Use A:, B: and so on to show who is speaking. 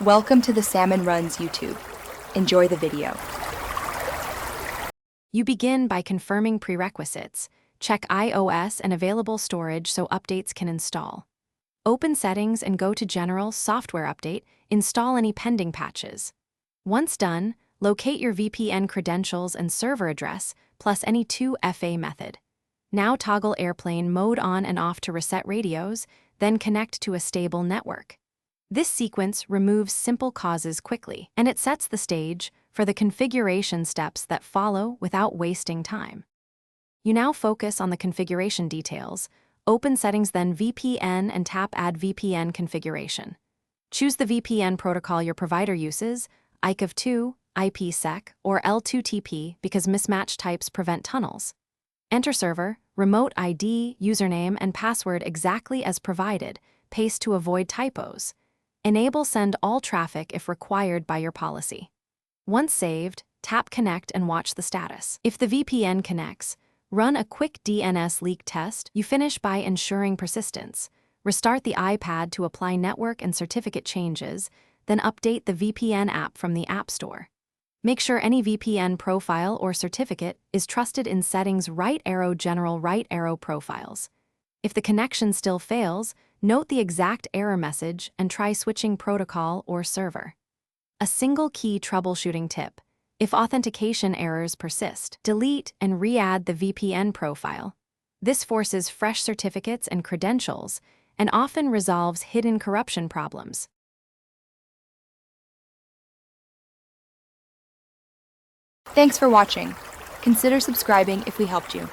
A: Welcome to the Salmon Runs YouTube. Enjoy the video.
B: You begin by confirming prerequisites. Check iOS and available storage so updates can install. Open Settings and go to General Software Update, install any pending patches. Once done, locate your VPN credentials and server address, plus any 2FA method. Now toggle airplane mode on and off to reset radios, then connect to a stable network. This sequence removes simple causes quickly, and it sets the stage for the configuration steps that follow without wasting time. You now focus on the configuration details. Open Settings, then VPN, and tap Add VPN Configuration. Choose the VPN protocol your provider uses, ICAV2, IPsec, or L2TP because mismatched types prevent tunnels. Enter server, remote ID, username, and password exactly as provided. Paste to avoid typos. Enable Send All Traffic if required by your policy. Once saved, tap Connect and watch the status. If the VPN connects, run a quick DNS leak test. You finish by ensuring persistence. Restart the iPad to apply network and certificate changes, then update the VPN app from the App Store. Make sure any VPN profile or certificate is trusted in Settings right arrow General right arrow Profiles. If the connection still fails, note the exact error message and try switching protocol or server. A single key troubleshooting tip. If authentication errors persist, delete and re-add the VPN profile. This forces fresh certificates and credentials and often resolves hidden corruption problems.
A: Thanks for watching. Consider subscribing if we helped you.